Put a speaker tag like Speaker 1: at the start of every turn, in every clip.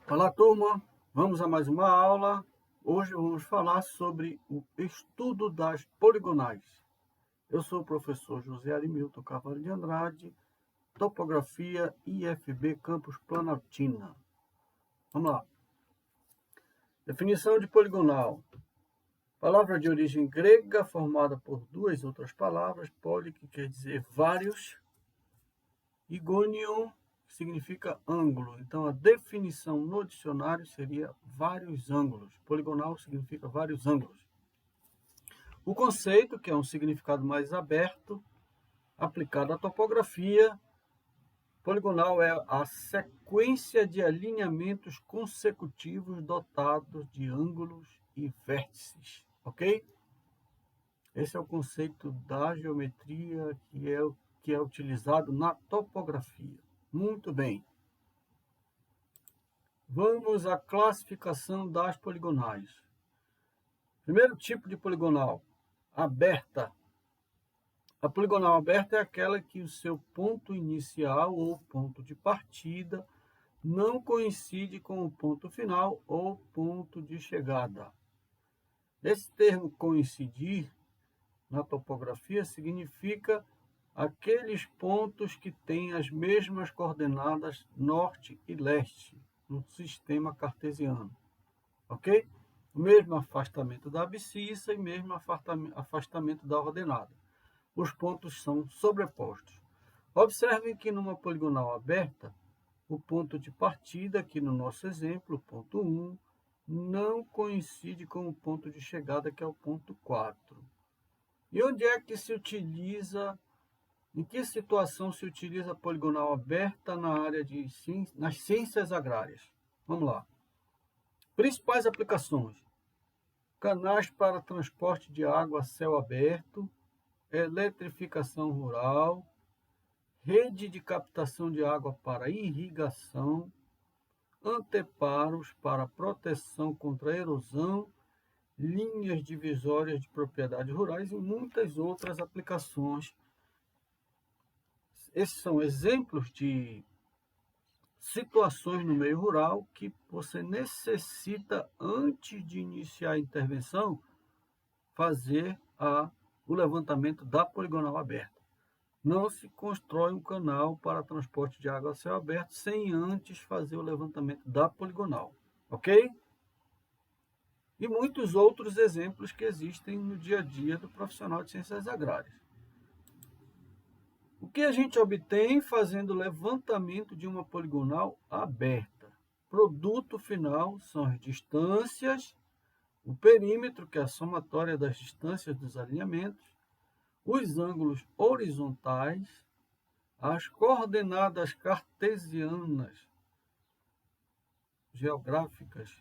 Speaker 1: Olá, turma! Vamos a mais uma aula. Hoje vamos falar sobre o estudo das poligonais. Eu sou o professor José Arimilton Carvalho de Andrade, Topografia IFB Campus Planaltina. Vamos lá. Definição de poligonal. Palavra de origem grega, formada por duas outras palavras, poli, que quer dizer vários, e gonion, que significa ângulo. Então, a definição no dicionário seria vários ângulos. Poligonal significa vários ângulos. O conceito, que é um significado mais aberto, aplicado à topografia, poligonal é a sequência de alinhamentos consecutivos dotados de ângulos e vértices, ok? Esse é o conceito da geometria que é utilizado na topografia. Muito bem. Vamos à classificação das poligonais. Primeiro tipo de poligonal, aberta. A poligonal aberta é aquela que o seu ponto inicial ou ponto de partida não coincide com o ponto final ou ponto de chegada. Esse termo coincidir na topografia significa aqueles pontos que têm as mesmas coordenadas norte e leste no sistema cartesiano, ok? O mesmo afastamento da abscissa e mesmo afastamento da ordenada. Os pontos são sobrepostos. Observem que numa poligonal aberta, o ponto de partida, aqui no nosso exemplo, o ponto 1, não coincide com o ponto de chegada, que é o ponto 4. E onde é que se utiliza, em que situação se utiliza a poligonal aberta na área nas ciências agrárias? Vamos lá. Principais aplicações: canais para transporte de água a céu aberto, eletrificação rural, rede de captação de água para irrigação, anteparos para proteção contra erosão, linhas divisórias de propriedades rurais e muitas outras aplicações. Esses são exemplos de situações no meio rural que você necessita, antes de iniciar a intervenção, fazer o levantamento da poligonal aberta. Não se constrói um canal para transporte de água a céu aberto sem antes fazer o levantamento da poligonal, ok? E muitos outros exemplos que existem no dia a dia do profissional de ciências agrárias. O que a gente obtém fazendo o levantamento de uma poligonal aberta? Produto final são as distâncias, o perímetro, que é a somatória das distâncias dos alinhamentos, os ângulos horizontais, as coordenadas cartesianas geográficas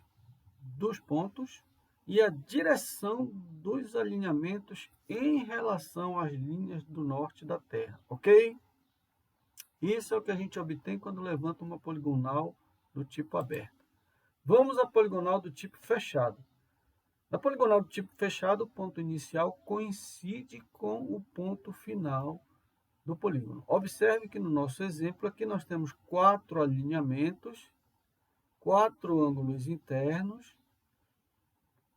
Speaker 1: dos pontos e a direção dos alinhamentos em relação às linhas do norte da Terra, ok? Isso é o que a gente obtém quando levanta uma poligonal do tipo aberto. Vamos à poligonal do tipo fechado. Na poligonal do tipo fechado, o ponto inicial coincide com o ponto final do polígono. Observe que no nosso exemplo aqui nós temos 4 alinhamentos, 4 ângulos internos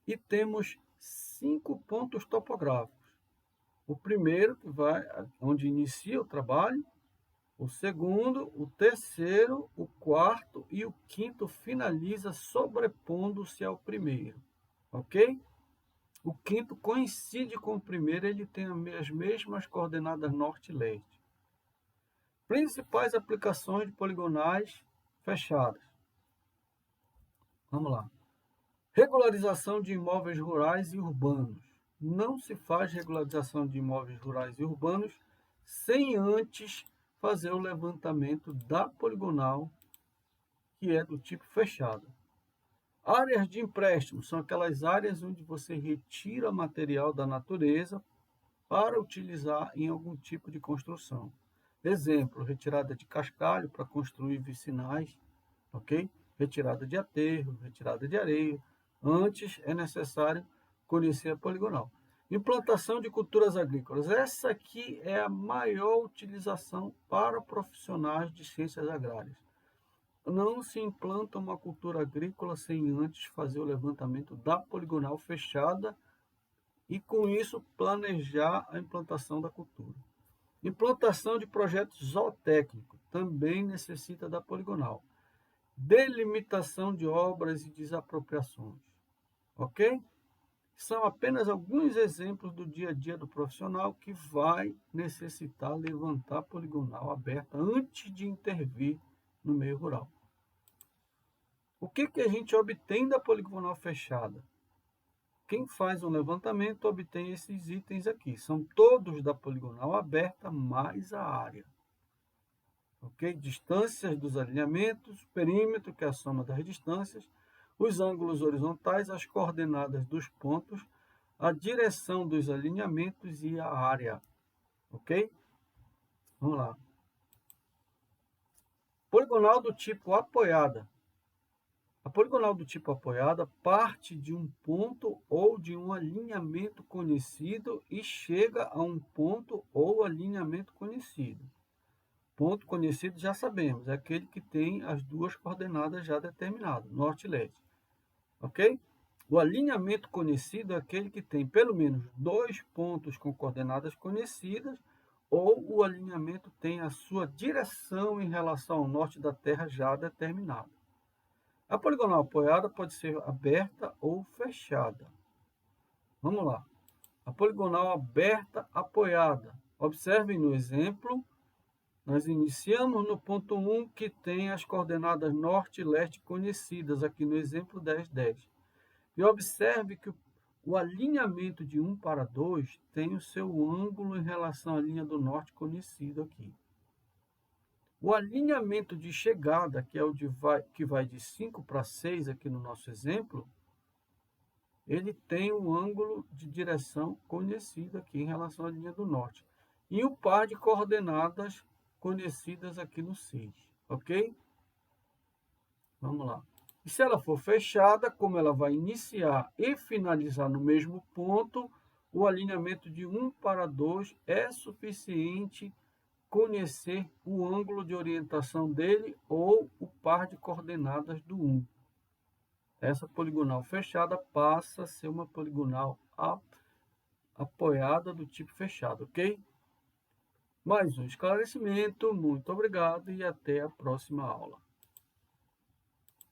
Speaker 1: e temos 5 pontos topográficos. O primeiro, que vai onde inicia o trabalho, o segundo, o terceiro, o quarto e o quinto finaliza sobrepondo-se ao primeiro, ok? O quinto coincide com o primeiro, ele tem as mesmas coordenadas norte e leste. Principais aplicações de poligonais fechadas. Vamos lá. Regularização de imóveis rurais e urbanos. Não se faz regularização de imóveis rurais e urbanos sem antes fazer o levantamento da poligonal, que é do tipo fechado. Áreas de empréstimo são aquelas áreas onde você retira material da natureza para utilizar em algum tipo de construção. Exemplo, retirada de cascalho para construir vicinais, ok? Retirada de aterro, retirada de areia. Antes é necessário conhecer a poligonal. Implantação de culturas agrícolas. Essa aqui é a maior utilização para profissionais de ciências agrárias. não se implanta uma cultura agrícola sem antes fazer o levantamento da poligonal fechada e, com isso, planejar a implantação da cultura. Implantação de projetos zootécnicos também necessita da poligonal. Delimitação de obras e desapropriações. Ok? São apenas alguns exemplos do dia a dia do profissional que vai necessitar levantar poligonal aberta antes de intervir no meio rural. O que a gente obtém da poligonal fechada? Quem faz um levantamento obtém esses itens aqui. São todos da poligonal aberta mais a área. Ok? Distâncias dos alinhamentos, perímetro, que é a soma das distâncias, os ângulos horizontais, as coordenadas dos pontos, a direção dos alinhamentos e a área. Ok? Vamos lá. Poligonal do tipo apoiada. A poligonal do tipo apoiada parte de um ponto ou de um alinhamento conhecido e chega a um ponto ou alinhamento conhecido. Ponto conhecido já sabemos, é aquele que tem as duas coordenadas já determinadas, norte e leste. Ok? O alinhamento conhecido é aquele que tem pelo menos dois pontos com coordenadas conhecidas ou o alinhamento tem a sua direção em relação ao norte da Terra já determinada. A poligonal apoiada pode ser aberta ou fechada. Vamos lá. A poligonal aberta apoiada. Observem no exemplo, nós iniciamos no ponto 1, que tem as coordenadas norte e leste conhecidas, aqui no exemplo 10, 10. E observe que o alinhamento de 1 para 2 tem o seu ângulo em relação à linha do norte conhecido aqui. O alinhamento de chegada, que é o que vai de 5 para 6 aqui no nosso exemplo, ele tem um ângulo de direção conhecido aqui em relação à linha do norte. E o par de coordenadas conhecidas aqui no 6, ok? Vamos lá. E se ela for fechada, como ela vai iniciar e finalizar no mesmo ponto, o alinhamento de 1 para 2 é suficiente conhecer o ângulo de orientação dele ou o par de coordenadas do 1. Essa poligonal fechada passa a ser uma poligonal apoiada do tipo fechado, ok? Mais um esclarecimento, muito obrigado e até a próxima aula.